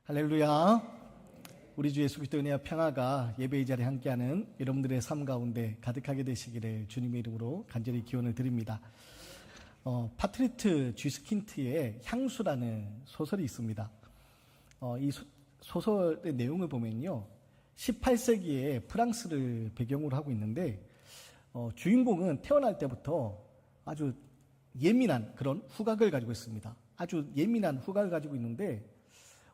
할렐루야. 우리 주 예수 그리스도의 은혜와 평화가 예배의 자리에 함께하는 여러분들의 삶 가운데 가득하게 되시기를 주님의 이름으로 간절히 기원을 드립니다. 파트리트 쥐스킨트의 향수라는 소설이 있습니다. 이 소설의 내용을 보면요, 18세기의 프랑스를 배경으로 하고 있는데, 주인공은 태어날 때부터 아주 예민한 그런 후각을 가지고 있습니다. 아주 예민한 후각을 가지고 있는데,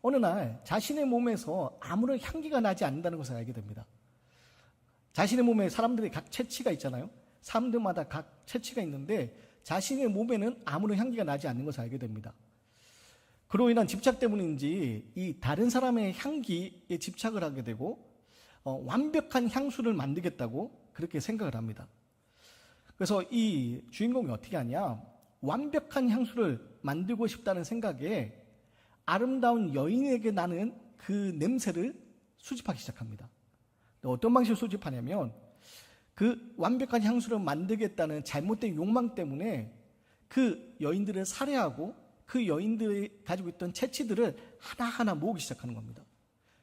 어느 날 자신의 몸에서 아무런 향기가 나지 않는다는 것을 알게 됩니다. 자신의 몸에 사람들의 각 체취가 있잖아요. 사람들마다 각 체취가 있는데 자신의 몸에는 아무런 향기가 나지 않는 것을 알게 됩니다. 그로 인한 집착 때문인지 이 다른 사람의 향기에 집착을 하게 되고 완벽한 향수를 만들겠다고 그렇게 생각을 합니다. 그래서 이 주인공이 어떻게 하냐, 완벽한 향수를 만들고 싶다는 생각에 아름다운 여인에게 나는 그 냄새를 수집하기 시작합니다. 어떤 방식으로 수집하냐면, 그 완벽한 향수를 만들겠다는 잘못된 욕망 때문에 그 여인들을 살해하고 그 여인들이 가지고 있던 채취들을 하나하나 모으기 시작하는 겁니다.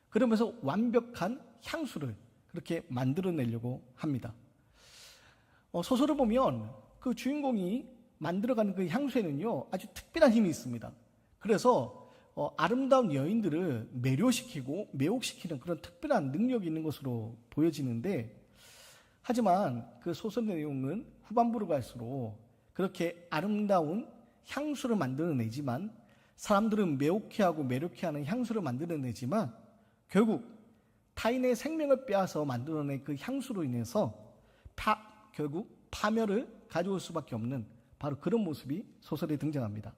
그러면서 완벽한 향수를 그렇게 만들어내려고 합니다. 소설을 보면 그 주인공이 만들어가는 그 향수에는요, 아주 특별한 힘이 있습니다. 그래서 아름다운 여인들을 매료시키고 매혹시키는 그런 특별한 능력이 있는 것으로 보여지는데, 하지만 그 소설 내용은 후반부로 갈수록 그렇게 아름다운 향수를 만들어내지만, 사람들은 매혹해하고 매력해하는 향수를 만들어내지만 결국 타인의 생명을 빼앗아 만들어낸 그 향수로 인해서 결국 파멸을 가져올 수밖에 없는 바로 그런 모습이 소설에 등장합니다.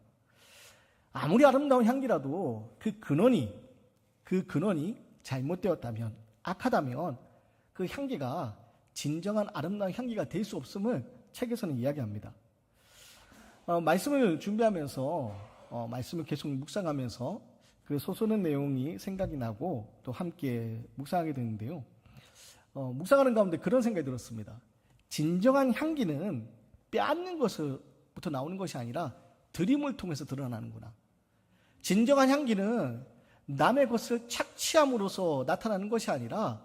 아무리 아름다운 향기라도 그 근원이 잘못되었다면, 악하다면 그 향기가 진정한 아름다운 향기가 될 수 없음을 책에서는 이야기합니다. 말씀을 준비하면서 말씀을 계속 묵상하면서 그 소설의 내용이 생각이 나고 또 함께 묵상하게 되는데요. 묵상하는 가운데 그런 생각이 들었습니다. 진정한 향기는 빼앗는 것부터 나오는 것이 아니라 드림을 통해서 드러나는구나. 진정한 향기는 남의 것을 착취함으로써 나타나는 것이 아니라,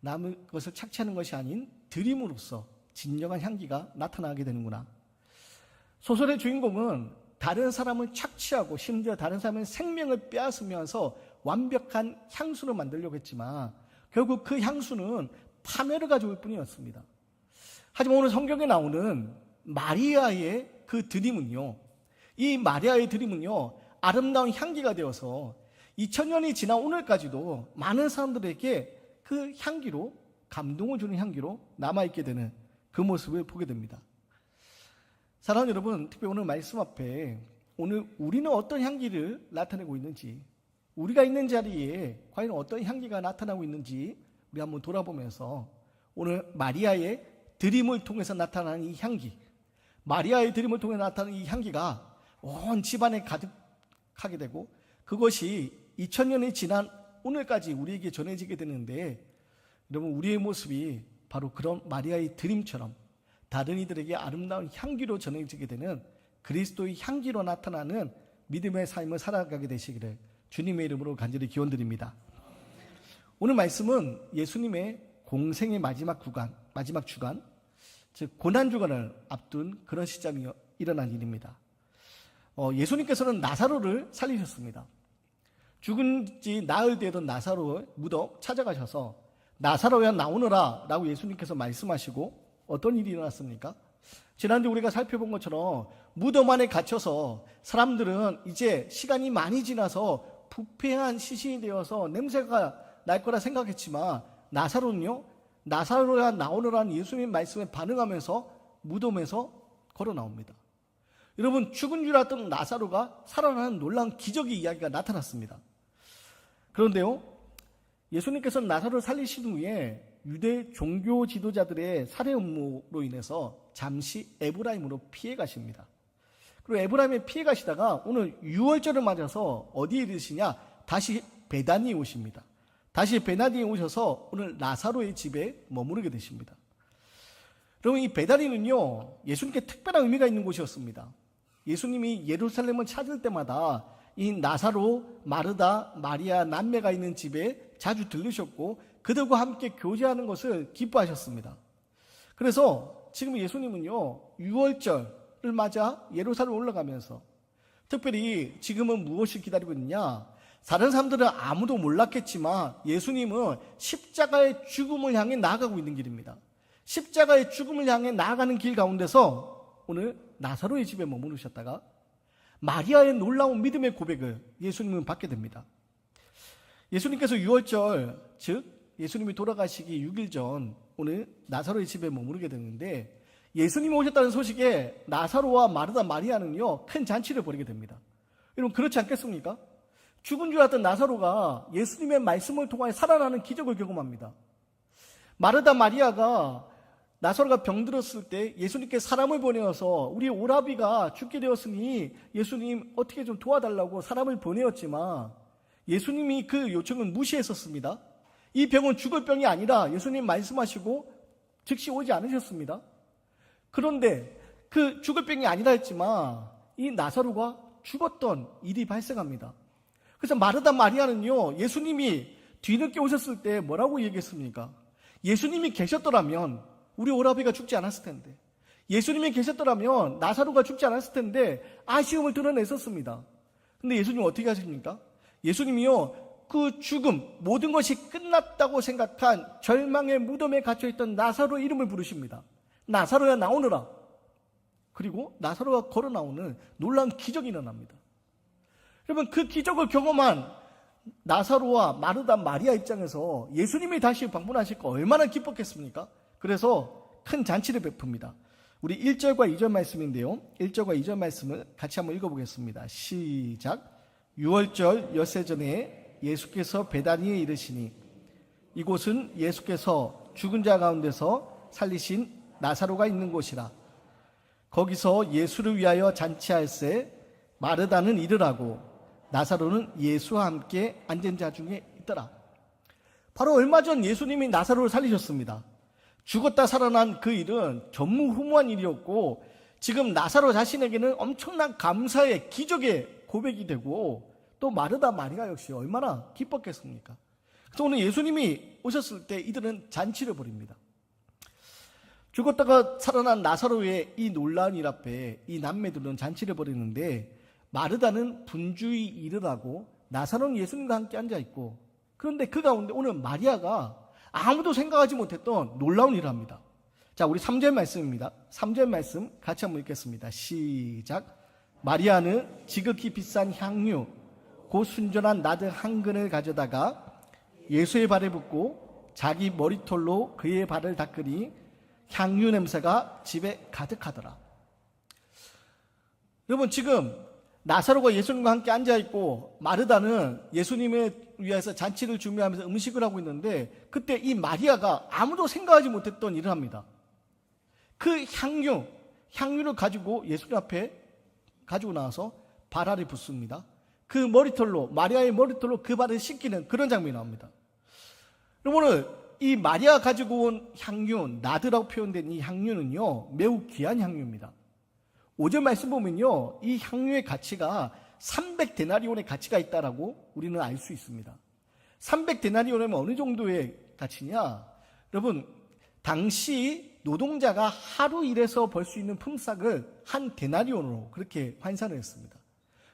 남의 것을 착취하는 것이 아닌 드림으로써 진정한 향기가 나타나게 되는구나. 소설의 주인공은 다른 사람을 착취하고 심지어 다른 사람의 생명을 빼앗으면서 완벽한 향수를 만들려고 했지만 결국 그 향수는 파멸을 가져올 뿐이었습니다. 하지만 오늘 성경에 나오는 마리아의 그 드림은요, 이 마리아의 드림은요, 아름다운 향기가 되어서 2000년이 지난 오늘까지도 많은 사람들에게 그 향기로, 감동을 주는 향기로 남아있게 되는 그 모습을 보게 됩니다. 사랑하는 여러분, 특히 오늘 말씀 앞에 오늘 우리는 어떤 향기를 나타내고 있는지, 우리가 있는 자리에 과연 어떤 향기가 나타나고 있는지 우리 한번 돌아보면서 오늘 마리아의 드림을 통해서 나타나는 이 향기, 마리아의 드림을 통해 나타나는 이 향기가 온 집안에 가득하게 되고 그것이 2000년이 지난 오늘까지 우리에게 전해지게 되는데, 여러분, 우리의 모습이 바로 그런 마리아의 드림처럼 다른 이들에게 아름다운 향기로 전해지게 되는 그리스도의 향기로 나타나는 믿음의 삶을 살아가게 되시기를 주님의 이름으로 간절히 기원드립니다. 오늘 말씀은 예수님의 공생의 마지막 주간, 즉 고난주간을 앞둔 그런 시점이 일어난 일입니다. 예수님께서는 나사로를 살리셨습니다. 죽은 지 나흘 되던 나사로의 무덤 찾아가셔서 나사로야 나오너라 라고 예수님께서 말씀하시고, 어떤 일이 일어났습니까? 지난주 우리가 살펴본 것처럼 무덤 안에 갇혀서 사람들은 이제 시간이 많이 지나서 부패한 시신이 되어서 냄새가 날 거라 생각했지만, 나사로는요, 나사로야 나오너라는 예수님 말씀에 반응하면서 무덤에서 걸어 나옵니다. 여러분, 죽은 줄 알았던 나사로가 살아나는 놀라운 기적의 이야기가 나타났습니다. 그런데요, 예수님께서는 나사로를 살리신 후에 유대 종교 지도자들의 살해 음모로 인해서 잠시 에브라임으로 피해 가십니다. 그리고 에브라임에 피해 가시다가 오늘 유월절을 맞아서 어디에 이르시냐? 다시 베다니에 오십니다. 다시 베다니에 오셔서 오늘 나사로의 집에 머무르게 되십니다. 여러분, 이 베다니는요, 예수님께 특별한 의미가 있는 곳이었습니다. 예수님이 예루살렘을 찾을 때마다 이 나사로, 마르다, 마리아 남매가 있는 집에 자주 들르셨고 그들과 함께 교제하는 것을 기뻐하셨습니다. 그래서 지금 예수님은요, 유월절을 맞아 예루살렘 올라가면서 특별히 지금은 무엇을 기다리고 있느냐? 다른 사람들은 아무도 몰랐겠지만 예수님은 십자가의 죽음을 향해 나아가고 있는 길입니다. 십자가의 죽음을 향해 나아가는 길 가운데서 오늘 나사로의 집에 머무르셨다가 마리아의 놀라운 믿음의 고백을 예수님은 받게 됩니다. 예수님께서 유월절, 즉 예수님이 돌아가시기 6일 전 오늘 나사로의 집에 머무르게 되는데 예수님이 오셨다는 소식에 나사로와 마르다 마리아는요, 큰 잔치를 벌이게 됩니다. 여러분 그렇지 않겠습니까? 죽은 줄 알았던 나사로가 예수님의 말씀을 통하여 살아나는 기적을 경험합니다. 마르다 마리아가 나사로가 병들었을 때 예수님께 사람을 보내어서 우리 오라비가 죽게 되었으니 예수님 어떻게 좀 도와달라고 사람을 보내었지만 예수님이 그 요청을 무시했었습니다. 이 병은 죽을 병이 아니라 예수님 말씀하시고 즉시 오지 않으셨습니다. 그런데 그 죽을 병이 아니라 했지만 이 나사로가 죽었던 일이 발생합니다. 그래서 마르다 마리아는요, 예수님이 뒤늦게 오셨을 때 뭐라고 얘기했습니까? 예수님이 계셨더라면 우리 오라비가 죽지 않았을 텐데, 예수님이 계셨더라면 나사로가 죽지 않았을 텐데 아쉬움을 드러냈었습니다. 근데 예수님은 어떻게 하십니까? 예수님이요, 그 죽음, 모든 것이 끝났다고 생각한 절망의 무덤에 갇혀있던 나사로의 이름을 부르십니다. 나사로야 나오너라. 그리고 나사로가 걸어 나오는 놀라운 기적이 일어납니다. 여러분 그 기적을 경험한 나사로와 마르다 마리아 입장에서 예수님이 다시 방문하실까 얼마나 기뻤겠습니까? 그래서 큰 잔치를 베풉니다. 우리 1절과 2절 말씀인데요, 1절과 2절 말씀을 같이 한번 읽어보겠습니다. 시작. 6월절 엿새 전에 예수께서 베다니에 이르시니 이곳은 예수께서 죽은 자 가운데서 살리신 나사로가 있는 곳이라. 거기서 예수를 위하여 잔치할세 마르다는 이르라고 나사로는 예수와 함께 앉은 자 중에 있더라. 바로 얼마 전 예수님이 나사로를 살리셨습니다. 죽었다 살아난 그 일은 전무후무한 일이었고 지금 나사로 자신에게는 엄청난 감사의 기적의 고백이 되고 또 마르다 마리아 역시 얼마나 기뻤겠습니까? 그래서 오늘 예수님이 오셨을 때 이들은 잔치를 벌입니다. 죽었다가 살아난 나사로의 이 놀라운 일 앞에 이 남매들은 잔치를 벌이는데 마르다는 분주히 일을 하고 나사로는 예수님과 함께 앉아있고 그런데 그 가운데 오늘 마리아가 아무도 생각하지 못했던 놀라운 일을 합니다. 자, 우리 3절 말씀입니다. 3절 말씀 같이 한번 읽겠습니다. 시작. 마리아는 지극히 비싼 향유 곧 순전한 나드 한 근을 가져다가 예수의 발에 붓고 자기 머리털로 그의 발을 닦으니 향유 냄새가 집에 가득하더라. 여러분 지금 나사로가 예수님과 함께 앉아있고 마르다는 예수님을 위해서 잔치를 준비하면서 음식을 하고 있는데 그때 이 마리아가 아무도 생각하지 못했던 일을 합니다. 그 향유를 가지고 예수님 앞에 가지고 나와서 발 아래 붓습니다. 그 머리털로, 마리아의 머리털로 그 발을 씻기는 그런 장면이 나옵니다. 그럼 오늘 이 마리아가 가지고 온 향유, 나드라고 표현된 이 향유는요, 매우 귀한 향유입니다. 5절 말씀 보면요, 이 향유의 가치가 300데나리온의 가치가 있다라고 우리는 알 수 있습니다. 300데나리온이면 어느 정도의 가치냐? 여러분, 당시 노동자가 하루 일해서 벌 수 있는 품삯을 한 데나리온으로 그렇게 환산을 했습니다.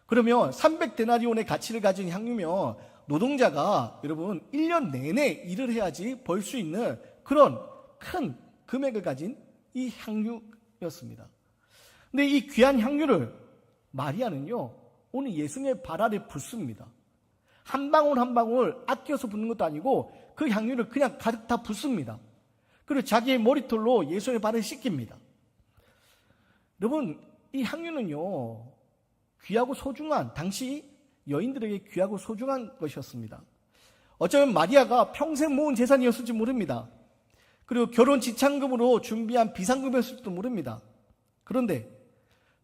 그러면 300데나리온의 가치를 가진 향유면 노동자가 여러분 1년 내내 일을 해야지 벌 수 있는 그런 큰 금액을 가진 이 향유였습니다. 근데 이 귀한 향유를 마리아는요, 오늘 예수님의 발 아래 붓습니다. 한 방울 한 방울 아껴서 붓는 것도 아니고 그 향유를 그냥 가득 다 붓습니다. 그리고 자기의 머리털로 예수의 발을 씻깁니다. 여러분, 이 향유는요, 귀하고 소중한, 당시 여인들에게 귀하고 소중한 것이었습니다. 어쩌면 마리아가 평생 모은 재산이었을지 모릅니다. 그리고 결혼 지참금으로 준비한 비상금이었을지도 모릅니다. 그런데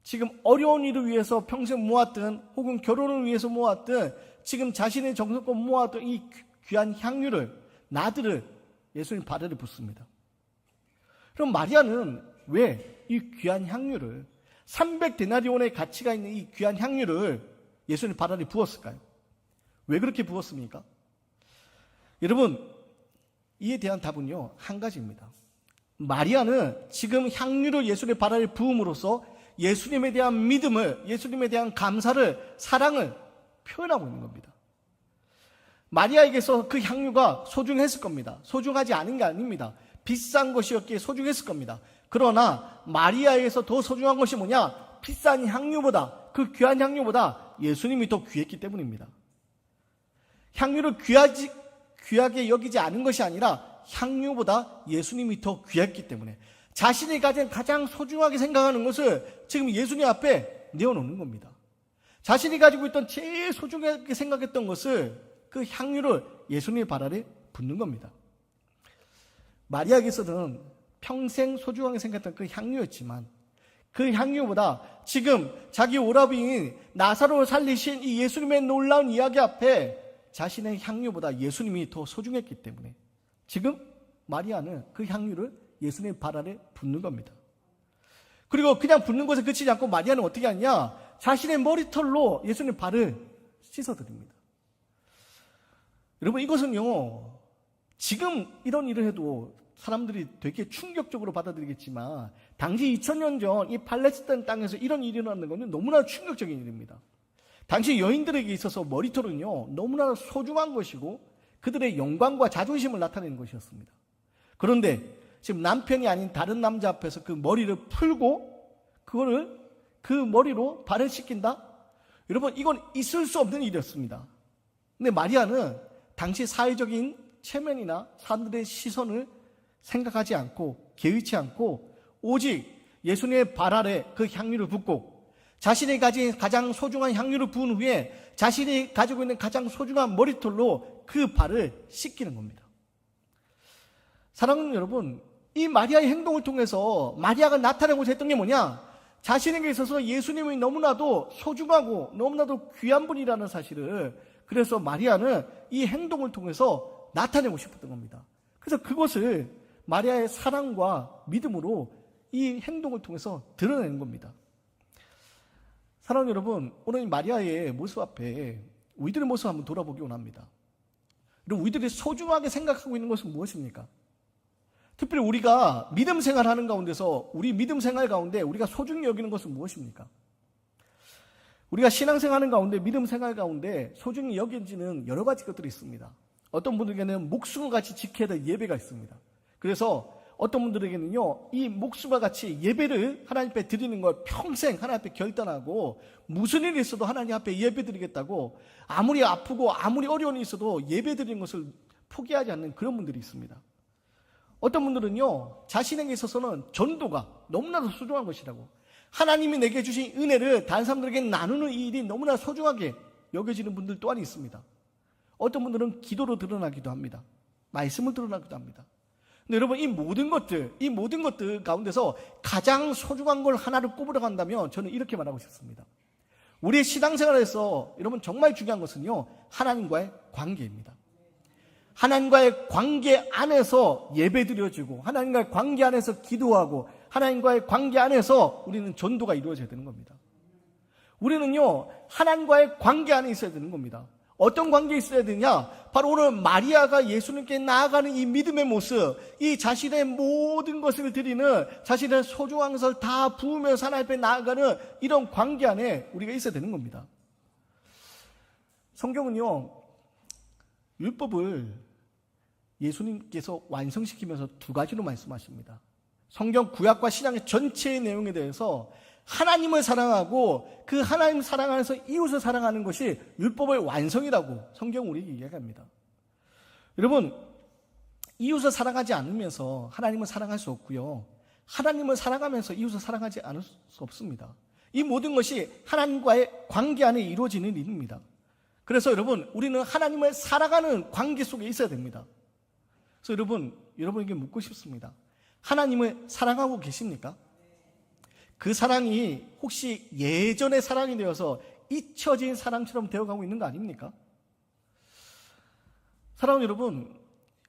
지금 어려운 일을 위해서 평생 모았든 혹은 결혼을 위해서 모았든 지금 자신의 정성껏 모았던 이 귀한 향유를, 나드를 예수님 발에 붓습니다. 그럼 마리아는 왜 이 귀한 향유를, 300데나리온의 가치가 있는 이 귀한 향유를 예수님 발 아래 부었을까요? 왜 그렇게 부었습니까? 여러분, 이에 대한 답은요, 한 가지입니다. 마리아는 지금 향유를 예수님의 발 아래 부음으로써 예수님에 대한 믿음을, 예수님에 대한 감사를, 사랑을 표현하고 있는 겁니다. 마리아에게서 그 향유가 소중했을 겁니다. 소중하지 않은 게 아닙니다. 비싼 것이었기에 소중했을 겁니다. 그러나 마리아에게서 더 소중한 것이 뭐냐? 비싼 향유보다, 그 귀한 향유보다 예수님이 더 귀했기 때문입니다. 향유를 귀하게 여기지 않은 것이 아니라 향유보다 예수님이 더 귀했기 때문에 자신이 가진 가장 소중하게 생각하는 것을 지금 예수님 앞에 내어놓는 겁니다. 자신이 가지고 있던 제일 소중하게 생각했던 것을, 그 향유를 예수님의 발 아래 붓는 겁니다. 마리아에게서는 평생 소중하게 생각했던 그 향유였지만 그 향유보다 지금 자기 오라비인 나사로를 살리신 이 예수님의 놀라운 이야기 앞에 자신의 향유보다 예수님이 더 소중했기 때문에 지금 마리아는 그 향유를 예수님의 발 아래 붓는 겁니다. 그리고 그냥 붓는 것에 그치지 않고 마리아는 어떻게 하냐? 자신의 머리털로 예수님의 발을 씻어드립니다. 여러분, 이것은요, 지금 이런 일을 해도 사람들이 되게 충격적으로 받아들이겠지만 당시 2000년 전 이 팔레스타인 땅에서 이런 일이 일어나는 것은 너무나 충격적인 일입니다. 당시 여인들에게 있어서 머리털은요, 너무나 소중한 것이고 그들의 영광과 자존심을 나타내는 것이었습니다. 그런데 지금 남편이 아닌 다른 남자 앞에서 그 머리를 풀고 그거를 그 머리로 발을 씻긴다? 여러분, 이건 있을 수 없는 일이었습니다. 근데 마리아는 당시 사회적인 체면이나 사람들의 시선을 생각하지 않고 개의치 않고 오직 예수님의 발 아래 그 향유를 붓고 자신이 가진 가장 소중한 향유를 부은 후에 자신이 가지고 있는 가장 소중한 머리털로 그 발을 씻기는 겁니다. 사랑하는 여러분, 이 마리아의 행동을 통해서 마리아가 나타내고자 했던 게 뭐냐? 자신에게 있어서 예수님이 너무나도 소중하고 너무나도 귀한 분이라는 사실을, 그래서 마리아는 이 행동을 통해서 나타내고 싶었던 겁니다. 그래서 그것을 마리아의 사랑과 믿음으로 이 행동을 통해서 드러내는 겁니다. 사랑하는 여러분, 오늘 마리아의 모습 앞에 우리들의 모습을 한번 돌아보기 원합니다. 그리고 우리들이 소중하게 생각하고 있는 것은 무엇입니까? 특별히 우리가 믿음 생활하는 가운데서 우리 믿음 생활 가운데 우리가 소중히 여기는 것은 무엇입니까? 우리가 신앙생활하는 가운데, 믿음 생활 가운데 소중히 여겨지는 여러 가지 것들이 있습니다. 어떤 분들에게는 목숨을 같이 지켜야 될 예배가 있습니다. 그래서 어떤 분들에게는요, 이 목숨과 같이 예배를 하나님 앞에 드리는 걸 평생 하나님 앞에 결단하고 무슨 일이 있어도 하나님 앞에 예배 드리겠다고 아무리 아프고 아무리 어려움이 있어도 예배 드리는 것을 포기하지 않는 그런 분들이 있습니다. 어떤 분들은요, 자신에게 있어서는 전도가 너무나도 소중한 것이라고, 하나님이 내게 주신 은혜를 다른 사람들에게 나누는 이 일이 너무나 소중하게 여겨지는 분들 또한 있습니다. 어떤 분들은 기도로 드러나기도 합니다. 말씀을 드러나기도 합니다. 근데 여러분, 이 모든 것들 가운데서 가장 소중한 걸 하나를 꼽으라고 한다면 저는 이렇게 말하고 싶습니다. 우리의 신앙생활에서 여러분 정말 중요한 것은요, 하나님과의 관계입니다. 하나님과의 관계 안에서 예배드려지고 하나님과의 관계 안에서 기도하고 하나님과의 관계 안에서 우리는 전도가 이루어져야 되는 겁니다. 우리는요, 하나님과의 관계 안에 있어야 되는 겁니다. 어떤 관계에 있어야 되냐? 바로 오늘 마리아가 예수님께 나아가는 이 믿음의 모습, 이 자신의 모든 것을 드리는, 자신의 소중한 것을 다 부으면서 하나님 앞에 나아가는 이런 관계 안에 우리가 있어야 되는 겁니다. 성경은요, 율법을 예수님께서 완성시키면서 두 가지로 말씀하십니다. 성경 구약과 신약의 전체의 내용에 대해서 하나님을 사랑하고 그 하나님 사랑 안에서 이웃을 사랑하는 것이 율법의 완성이라고 성경은 우리에게 이야기합니다. 여러분, 이웃을 사랑하지 않으면서 하나님을 사랑할 수 없고요, 하나님을 사랑하면서 이웃을 사랑하지 않을 수 없습니다. 이 모든 것이 하나님과의 관계 안에 이루어지는 일입니다. 그래서 여러분, 우리는 하나님을 사랑하는 관계 속에 있어야 됩니다. 그래서 여러분에게 묻고 싶습니다. 하나님을 사랑하고 계십니까? 그 사랑이 혹시 예전의 사랑이 되어서 잊혀진 사랑처럼 되어가고 있는 거 아닙니까? 사랑하는 여러분,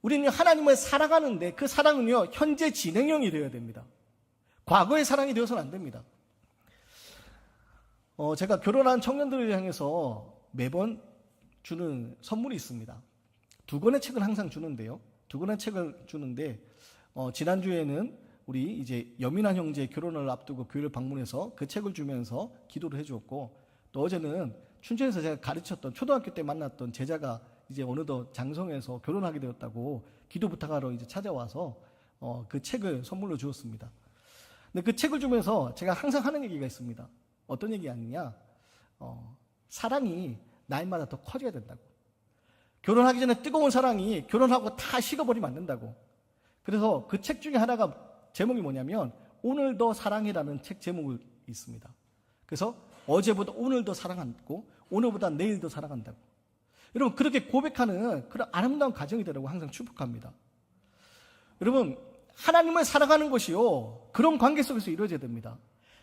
우리는 하나님을 사랑하는데 그 사랑은요, 현재 진행형이 되어야 됩니다. 과거의 사랑이 되어서는 안 됩니다. 제가 결혼한 청년들을 향해서 매번 주는 선물이 있습니다. 2권의 책을 항상 주는데요. 2권의 책을 주는데, 지난주에는 우리 이제 여민한 형제 결혼을 앞두고 교회를 방문해서 그 책을 주면서 기도를 해주었고, 또 어제는 춘천에서 제가 가르쳤던 초등학교 때 만났던 제자가 이제 어느덧 장성해서 결혼하게 되었다고 기도 부탁하러 이제 찾아와서 그 책을 선물로 주었습니다. 근데 그 책을 주면서 제가 항상 하는 얘기가 있습니다. 어떤 얘기 아니냐? 사랑이 나이마다 더 커져야 된다고. 결혼하기 전에 뜨거운 사랑이 결혼하고 다 식어버리면 안 된다고. 그래서 그 책 중에 하나가 제목이 뭐냐면 오늘 더 사랑해라는 책 제목이 있습니다. 그래서 어제보다 오늘 더 사랑하고 오늘보다 내일 더 사랑한다고. 여러분, 그렇게 고백하는 그런 아름다운 가정이 되라고 항상 축복합니다. 여러분, 하나님을 사랑하는 것이요, 그런 관계 속에서 이루어져야 됩니다.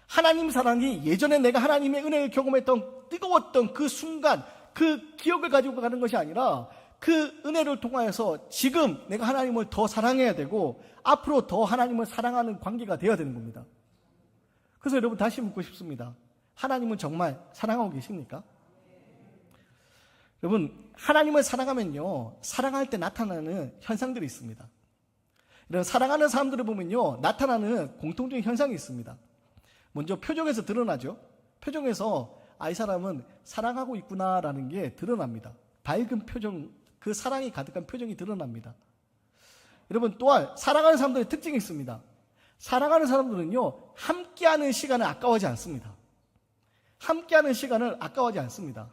하나님 사랑이 예전에 내가 하나님의 은혜를 경험했던 뜨거웠던 그 순간, 그 기억을 가지고 가는 것이 아니라 그 은혜를 통하여서 지금 내가 하나님을 더 사랑해야 되고 앞으로 더 하나님을 사랑하는 관계가 되어야 되는 겁니다. 그래서 여러분, 다시 묻고 싶습니다. 하나님은 정말 사랑하고 계십니까? 여러분, 하나님을 사랑하면요, 사랑할 때 나타나는 현상들이 있습니다. 이런 사랑하는 사람들을 보면요, 나타나는 공통적인 현상이 있습니다. 먼저 표정에서 드러나죠. 표정에서 이 사람은 사랑하고 있구나라는 게 드러납니다. 밝은 표정, 그 사랑이 가득한 표정이 드러납니다. 여러분, 또한 사랑하는 사람들의 특징이 있습니다. 사랑하는 사람들은요, 함께하는 시간을 아까워하지 않습니다. 함께하는 시간을 아까워하지 않습니다.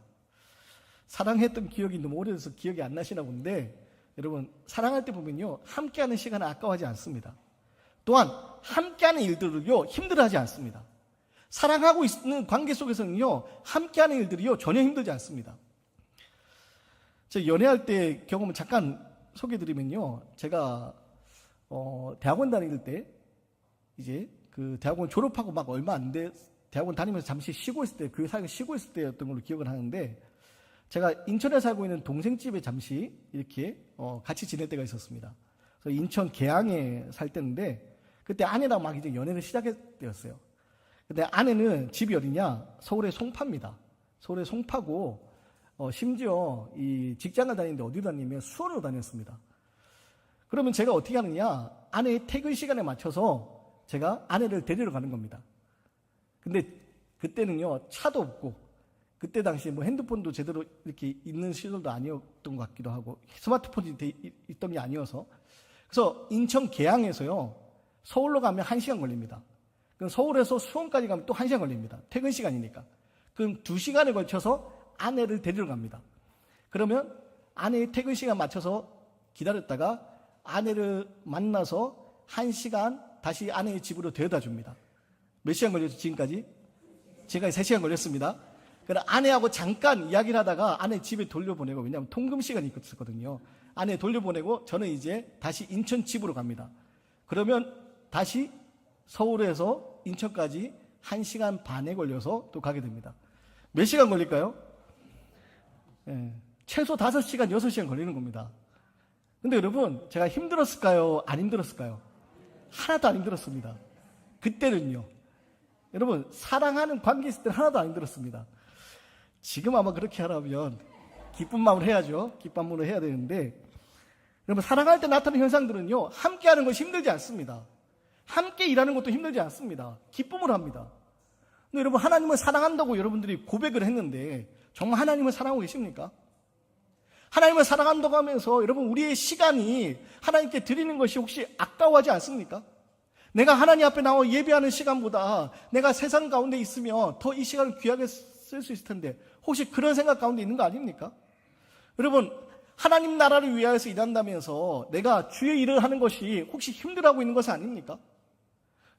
사랑했던 기억이 너무 오래돼서 기억이 안 나시나 본데, 여러분, 사랑할 때 보면요, 함께하는 시간을 아까워하지 않습니다. 또한 함께하는 일들을요, 힘들어하지 않습니다. 사랑하고 있는 관계 속에서는요, 함께하는 일들이요, 전혀 힘들지 않습니다. 제가 연애할 때 경험을 잠깐 소개해드리면요, 제가 대학원 다닐 때 이제 그 대학원 졸업하고 막 얼마 안 돼 대학원 다니면서 잠시 쉬고 있을 때, 그 사이에 쉬고 있을 때였던 걸로 기억을 하는데, 제가 인천에 살고 있는 동생 집에 잠시 이렇게 같이 지낼 때가 있었습니다. 그래서 인천 계양에 살 때인데, 그때 아내랑 막 이제 연애를 시작했을 때였어요. 근데 아내는 집이 어디냐? 서울의 송파입니다. 서울의 송파고, 심지어 이 직장을 다니는데 어디 다니면 수원으로 다녔습니다. 그러면 제가 어떻게 하느냐? 아내의 퇴근 시간에 맞춰서 제가 아내를 데리러 가는 겁니다. 근데 그때는요, 차도 없고, 그때 당시에 뭐 핸드폰도 제대로 이렇게 있는 시절도 아니었던 것 같기도 하고, 스마트폰이 있던 게 아니어서. 그래서 인천 계양에서요, 서울로 가면 1시간 걸립니다. 그럼 서울에서 수원까지 가면 또 1시간 걸립니다. 퇴근 시간이니까. 그럼 2시간에 걸쳐서 아내를 데리러 갑니다. 그러면 아내의 퇴근 시간 맞춰서 기다렸다가 아내를 만나서 1시간 다시 아내의 집으로 데려다 줍니다. 몇 시간 걸렸죠, 지금까지? 제가 3시간 걸렸습니다. 그래서 아내하고 잠깐 이야기를 하다가 아내 집에 돌려보내고, 왜냐하면 통금 시간이 있었거든요. 아내 돌려보내고 저는 이제 다시 인천 집으로 갑니다. 그러면 다시 서울에서 인천까지 1시간 반에 걸려서 또 가게 됩니다. 몇 시간 걸릴까요? 최소 5시간, 6시간 걸리는 겁니다. 근데 여러분, 제가 힘들었을까요? 안 힘들었을까요? 하나도 안 힘들었습니다. 그때는요. 여러분, 사랑하는 관계 있을 때는 하나도 안 힘들었습니다. 지금 아마 그렇게 하려면 기쁜 마음으로 해야죠. 기쁜 마음으로 해야 되는데, 여러분, 사랑할 때 나타나는 현상들은요, 함께 하는 것이 힘들지 않습니다. 함께 일하는 것도 힘들지 않습니다. 기쁨을 합니다. 근데 여러분, 하나님을 사랑한다고 여러분들이 고백을 했는데 정말 하나님을 사랑하고 계십니까? 하나님을 사랑한다고 하면서 여러분, 우리의 시간이 하나님께 드리는 것이 혹시 아까워하지 않습니까? 내가 하나님 앞에 나와 예배하는 시간보다 내가 세상 가운데 있으면 더 이 시간을 귀하게 쓸 수 있을 텐데, 혹시 그런 생각 가운데 있는 거 아닙니까? 여러분, 하나님 나라를 위하여서 일한다면서 내가 주의 일을 하는 것이 혹시 힘들어하고 있는 것이 아닙니까?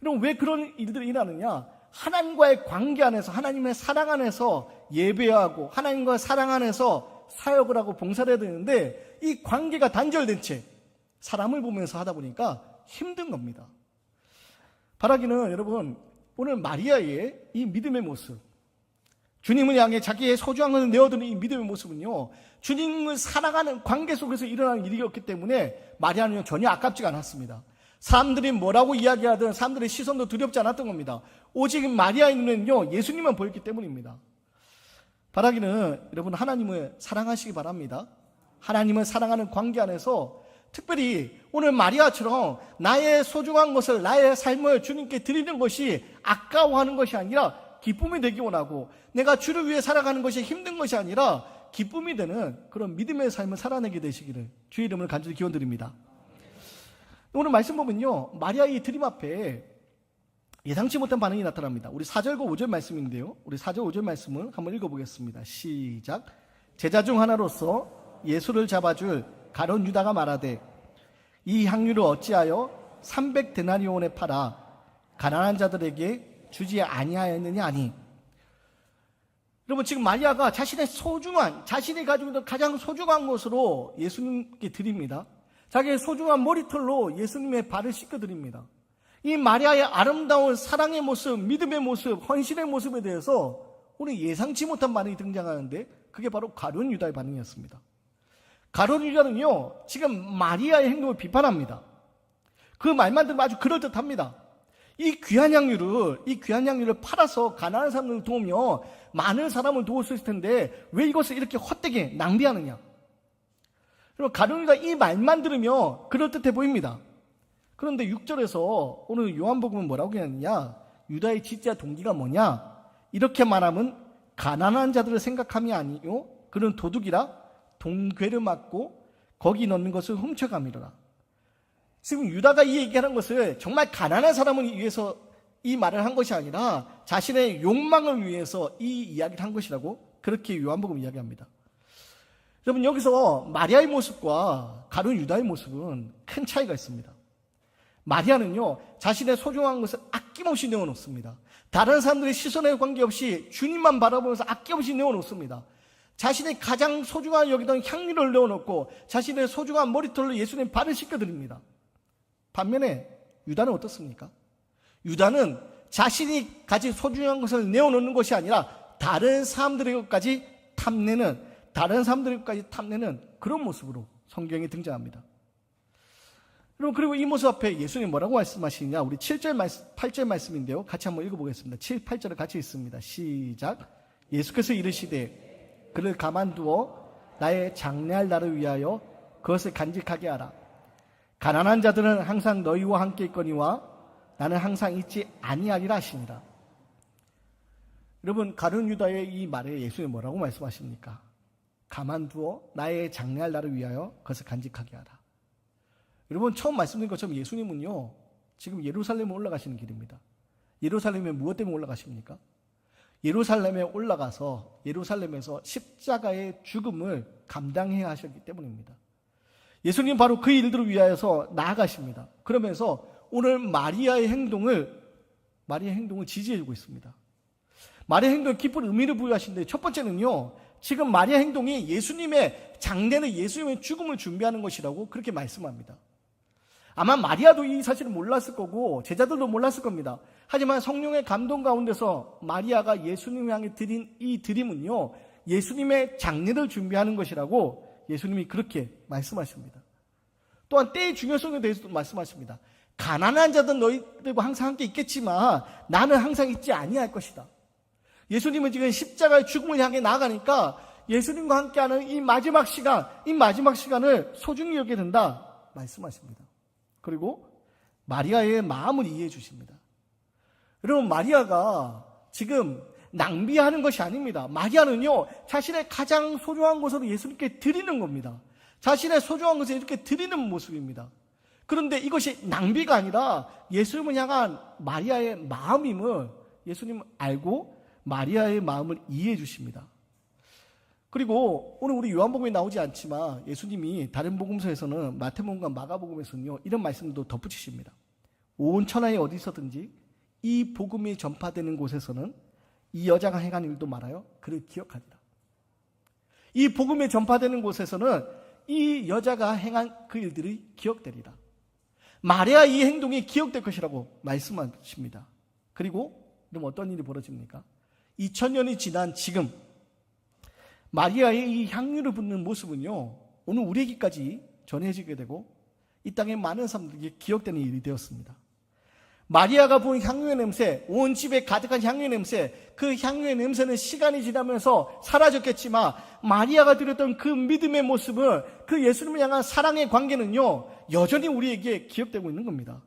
여러분, 왜 그런 일들을 일하느냐? 하나님과의 관계 안에서, 하나님의 사랑 안에서 예배하고 하나님과의 사랑 안에서 사역을 하고 봉사를 해야 되는데, 이 관계가 단절된 채 사람을 보면서 하다 보니까 힘든 겁니다. 바라기는 여러분, 오늘 마리아의 이 믿음의 모습, 주님을 향해 자기의 소중한 것을 내어두는 이 믿음의 모습은요, 주님을 사랑하는 관계 속에서 일어나는 일이었기 때문에 마리아는 전혀 아깝지가 않았습니다. 사람들이 뭐라고 이야기하든 사람들의 시선도 두렵지 않았던 겁니다. 오직 마리아의 눈에는요, 예수님만 보였기 때문입니다. 바라기는 여러분 하나님을 사랑하시기 바랍니다. 하나님을 사랑하는 관계 안에서 특별히 오늘 마리아처럼 나의 소중한 것을, 나의 삶을 주님께 드리는 것이 아까워하는 것이 아니라 기쁨이 되기 원하고, 내가 주를 위해 살아가는 것이 힘든 것이 아니라 기쁨이 되는 그런 믿음의 삶을 살아내게 되시기를 주의 이름을 간절히 기원드립니다. 오늘 말씀 보면요, 마리아의 드림 앞에 예상치 못한 반응이 나타납니다. 우리 4절과 5절 말씀인데요, 우리 4절 5절 말씀을 한번 읽어보겠습니다. 시작. 제자 중 하나로서 예수를 잡아줄 가룟 유다가 말하되 이 향유를 어찌하여 300데나리온에 팔아 가난한 자들에게 주지 아니하였느냐 하니. 여러분, 지금 마리아가 자신의 자신이 가지고 있는 가장 소중한 것으로 예수님께 드립니다. 자기의 소중한 머리털로 예수님의 발을 씻겨드립니다. 이 마리아의 아름다운 사랑의 모습, 믿음의 모습, 헌신의 모습에 대해서 오늘 예상치 못한 반응이 등장하는데, 그게 바로 가룟 유다의 반응이었습니다. 가룟 유다는요, 지금 마리아의 행동을 비판합니다. 그 말만 들으면 아주 그럴듯합니다. 이 귀한 향유를 팔아서 가난한 사람을 도우며 많은 사람을 도울 수 있을 텐데 왜 이것을 이렇게 헛되게 낭비하느냐. 그럼 가룟 유다 이 말만 들으면 그럴듯해 보입니다. 그런데 6절에서 오늘 요한복음은 뭐라고 했느냐, 유다의 진짜 동기가 뭐냐, 이렇게 말하면 가난한 자들을 생각함이 아니요 그는 도둑이라 동괴를 맞고 거기 넣는 것을 훔쳐가미로라. 지금 유다가 이 얘기하는 것을 정말 가난한 사람을 위해서 이 말을 한 것이 아니라 자신의 욕망을 위해서 이 이야기를 한 것이라고 그렇게 요한복음 이야기합니다. 여러분, 여기서 마리아의 모습과 가룟 유다의 모습은 큰 차이가 있습니다. 마리아는요, 자신의 소중한 것을 아낌없이 내어놓습니다. 다른 사람들의 시선에 관계없이 주님만 바라보면서 아낌없이 내어놓습니다. 자신의 가장 소중한 여기던 향유를 내어놓고 자신의 소중한 머리털로 예수님 발을 씻겨드립니다. 반면에 유다는 어떻습니까? 유다는 자신이 가진 소중한 것을 내어놓는 것이 아니라 다른 사람들의 것까지 탐내는 그런 모습으로 성경에 등장합니다. 여러분, 그리고 이 모습 앞에 예수님 뭐라고 말씀하시느냐, 우리 7절 8절 말씀인데요, 같이 한번 읽어보겠습니다. 7, 8절을 같이 읽습니다. 시작. 예수께서 이르시되 그를 가만두어 나의 장래할 날을 위하여 그것을 간직하게 하라. 가난한 자들은 항상 너희와 함께 있거니와 나는 항상 있지 아니하리라 하시니라. 여러분, 가룟 유다의 이 말에 예수님이 뭐라고 말씀하십니까? 가만두어 나의 장래할 날을 위하여 그것을 간직하게 하라. 여러분, 처음 말씀드린 것처럼 예수님은요, 지금 예루살렘에 올라가시는 길입니다. 예루살렘에 무엇 때문에 올라가십니까? 예루살렘에 올라가서 예루살렘에서 십자가의 죽음을 감당해야 하셨기 때문입니다. 예수님 바로 그 일들을 위하여서 나아가십니다. 그러면서 오늘 마리아의 행동을 지지해주고 있습니다. 마리아의 행동에 깊은 의미를 부여하시는데, 첫 번째는요, 지금 마리아 행동이 예수님의 장례는 예수님의 죽음을 준비하는 것이라고 그렇게 말씀합니다. 아마 마리아도 이 사실을 몰랐을 거고 제자들도 몰랐을 겁니다. 하지만 성령의 감동 가운데서 마리아가 예수님 향해 드린 이 드림은요, 예수님의 장례를 준비하는 것이라고 예수님이 그렇게 말씀하십니다. 또한 때의 중요성에 대해서도 말씀하십니다. 가난한 자들은 너희들과 항상 함께 있겠지만 나는 항상 있지 아니할 것이다. 예수님은 지금 십자가의 죽음을 향해 나아가니까 예수님과 함께하는 이 마지막 시간을 소중히 여기게 된다 말씀하십니다. 그리고 마리아의 마음을 이해해 주십니다. 여러분, 마리아가 지금 낭비하는 것이 아닙니다. 마리아는요, 자신의 가장 소중한 것으로 예수님께 드리는 겁니다. 자신의 소중한 것을 이렇게 드리는 모습입니다. 그런데 이것이 낭비가 아니라 예수님을 향한 마리아의 마음임을 예수님은 알고 마리아의 마음을 이해해 주십니다. 그리고 오늘 우리 요한복음에 나오지 않지만 예수님이 다른 복음서에서는 마태복음과 마가복음에서는요, 이런 말씀도 덧붙이십니다. 온 천하에 어디서든지 이 복음이 전파되는 곳에서는 이 여자가 행한 일도 말하여 그를 기억하리라. 이 복음이 전파되는 곳에서는 이 여자가 행한 그 일들이 기억되리라. 마리아 이 행동이 기억될 것이라고 말씀하십니다. 그리고 그럼 어떤 일이 벌어집니까? 2000년이 지난 지금 마리아의 이 향유를 붓는 모습은요, 오늘 우리에게까지 전해지게 되고 이 땅의 많은 사람들에게 기억되는 일이 되었습니다. 마리아가 부은 향유의 냄새, 온 집에 가득한 향유의 냄새, 그 향유의 냄새는 시간이 지나면서 사라졌겠지만 마리아가 드렸던 그 믿음의 모습은, 그 예수님을 향한 사랑의 관계는요, 여전히 우리에게 기억되고 있는 겁니다.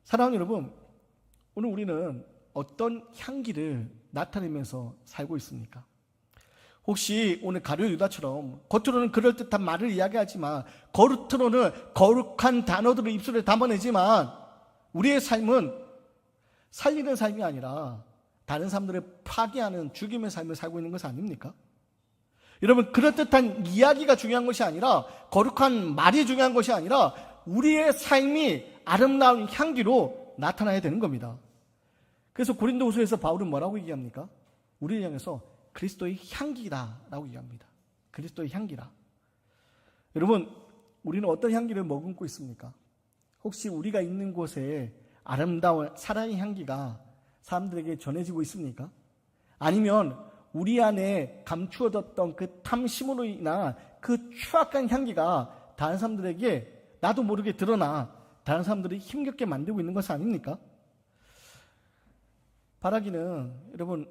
사랑하는 여러분, 오늘 우리는 어떤 향기를 나타내면서 살고 있습니까? 혹시 오늘 가룟 유다처럼 겉으로는 그럴듯한 말을 이야기하지만 겉으로는 거룩한 단어들을 입술에 담아내지만 우리의 삶은 살리는 삶이 아니라 다른 사람들을 파괴하는 죽임의 삶을 살고 있는 것이 아닙니까? 여러분, 그럴듯한 이야기가 중요한 것이 아니라, 거룩한 말이 중요한 것이 아니라 우리의 삶이 아름다운 향기로 나타나야 되는 겁니다. 그래서 고린도후서에서 바울은 뭐라고 얘기합니까? 우리를 향해서 그리스도의 향기다라고 얘기합니다. 그리스도의 향기라. 여러분, 우리는 어떤 향기를 머금고 있습니까? 혹시 우리가 있는 곳에 아름다운 사랑의 향기가 사람들에게 전해지고 있습니까? 아니면 우리 안에 감추어졌던 그 탐심으로 인한 그 추악한 향기가 다른 사람들에게 나도 모르게 드러나 다른 사람들이 힘겹게 만들고 있는 것이 아닙니까? 바라기는 여러분,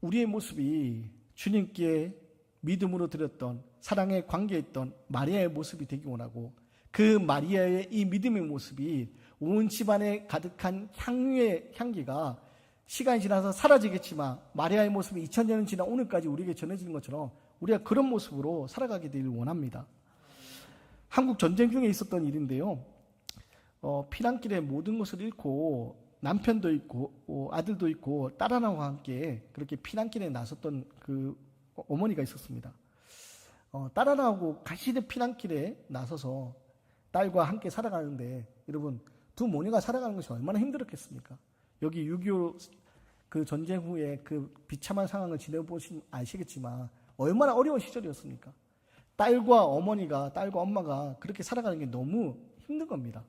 우리의 모습이 주님께 믿음으로 드렸던 사랑의 관계에 있던 마리아의 모습이 되기 원하고, 그 마리아의 이 믿음의 모습이 온 집안에 가득한 향유의 향기가 시간이 지나서 사라지겠지만 마리아의 모습이 2000년이 지난 오늘까지 우리에게 전해지는 것처럼 우리가 그런 모습으로 살아가게 되기를 원합니다. 한국 전쟁 중에 있었던 일인데요. 피난길에 모든 것을 잃고 남편도 있고 아들도 있고 딸 하나와 함께 그렇게 피난길에 나섰던 그 어머니가 있었습니다. 딸 하나하고 같이 피난길에 나서서 딸과 함께 살아가는데, 여러분, 두 모녀가 살아가는 것이 얼마나 힘들었겠습니까? 여기 6.25 그 전쟁 후에 그 비참한 상황을 지내보시면 아시겠지만 얼마나 어려운 시절이었습니까? 딸과 엄마가 그렇게 살아가는 게 너무 힘든 겁니다.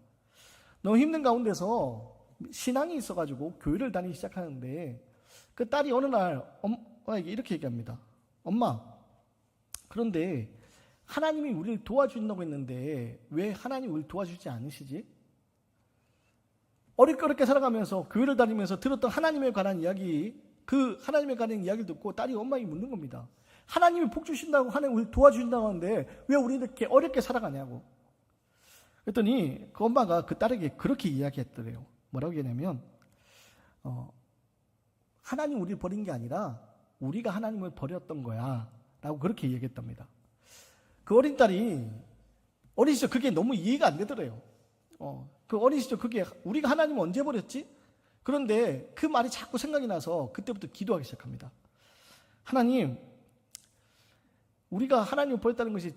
너무 힘든 가운데서 신앙이 있어가지고 교회를 다니기 시작하는데, 그 딸이 어느 날 엄마에게 이렇게 얘기합니다. 엄마, 그런데 하나님이 우리를 도와준다고 했는데 왜 하나님이 우리를 도와주지 않으시지? 어렵게 살아가면서 교회를 다니면서 들었던 하나님에 관한 이야기, 그 하나님에 관한 이야기를 듣고 딸이 엄마에게 묻는 겁니다. 하나님이 복 주신다고, 하나님 우리를 도와주신다고 하는데 왜 우리 이렇게 어렵게 살아가냐고. 그랬더니 그 엄마가 그 딸에게 그렇게 이야기했더래요. 뭐라고 얘기하냐면, 하나님 우리를 버린 게 아니라 우리가 하나님을 버렸던 거야 라고 그렇게 얘기했답니다. 그 어린 딸이 어린 시절 그게 너무 이해가 안 되더래요. 그 어린 시절 그게 우리가 하나님을 언제 버렸지? 그런데 그 말이 자꾸 생각이 나서 그때부터 기도하기 시작합니다. 하나님, 우리가 하나님을 버렸다는 것이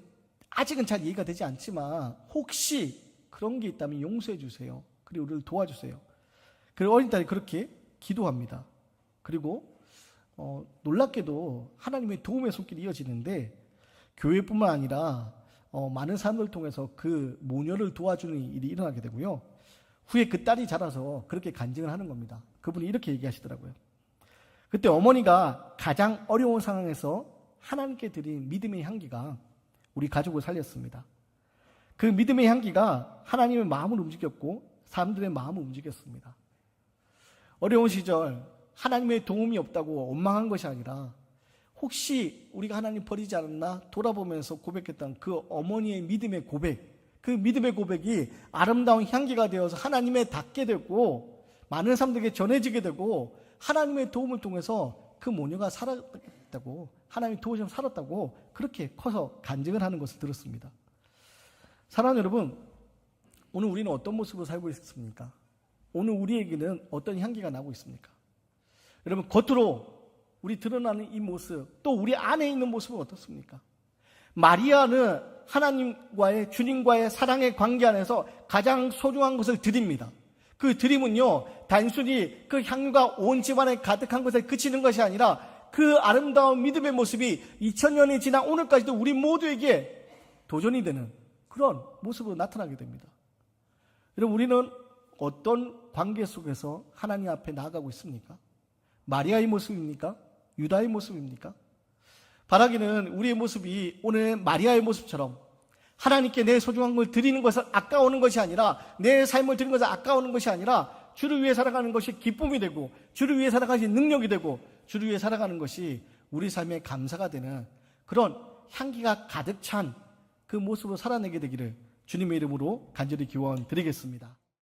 아직은 잘 이해가 되지 않지만 혹시 그런 게 있다면 용서해 주세요. 그리고 우리를 도와주세요. 그리고 어린 딸이 그렇게 기도합니다. 그리고 놀랍게도 하나님의 도움의 손길이 이어지는데, 교회뿐만 아니라 많은 사람들을 통해서 그 모녀를 도와주는 일이 일어나게 되고요. 후에 그 딸이 자라서 그렇게 간증을 하는 겁니다. 그분이 이렇게 얘기하시더라고요. 그때 어머니가 가장 어려운 상황에서 하나님께 드린 믿음의 향기가 우리 가족을 살렸습니다. 그 믿음의 향기가 하나님의 마음을 움직였고 사람들의 마음을 움직였습니다. 어려운 시절 하나님의 도움이 없다고 원망한 것이 아니라 혹시 우리가 하나님 버리지 않았나 돌아보면서 고백했던 그 어머니의 믿음의 고백, 그 믿음의 고백이 아름다운 향기가 되어서 하나님에 닿게 되고 많은 사람들에게 전해지게 되고 하나님의 도움을 통해서 그 모녀가 살았다고, 하나님의 도우심을 살았다고 그렇게 커서 간증을 하는 것을 들었습니다. 사랑하는 여러분, 오늘 우리는 어떤 모습으로 살고 있습니까? 오늘 우리에게는 어떤 향기가 나고 있습니까? 여러분, 겉으로 우리 드러나는 이 모습, 또 우리 안에 있는 모습은 어떻습니까? 마리아는 하나님과의, 주님과의 사랑의 관계 안에서 가장 소중한 것을 드립니다. 그 드림은요, 단순히 그 향유가 온 집안에 가득한 것에 그치는 것이 아니라 그 아름다운 믿음의 모습이 2000년이 지난 오늘까지도 우리 모두에게 도전이 되는 그런 모습으로 나타나게 됩니다. 여러분, 우리는 어떤 관계 속에서 하나님 앞에 나아가고 있습니까? 마리아의 모습입니까? 유다의 모습입니까? 바라기는 우리의 모습이 오늘 마리아의 모습처럼 하나님께 내 소중한 걸 드리는 것을 아까워하는 것이 아니라, 내 삶을 드리는 것을 아까워하는 것이 아니라 주를 위해 살아가는 것이 기쁨이 되고, 주를 위해 살아가는 능력이 되고, 주를 위해 살아가는 것이 우리 삶의 감사가 되는 그런 향기가 가득 찬 그 모습으로 살아내게 되기를 주님의 이름으로 간절히 기원 드리겠습니다.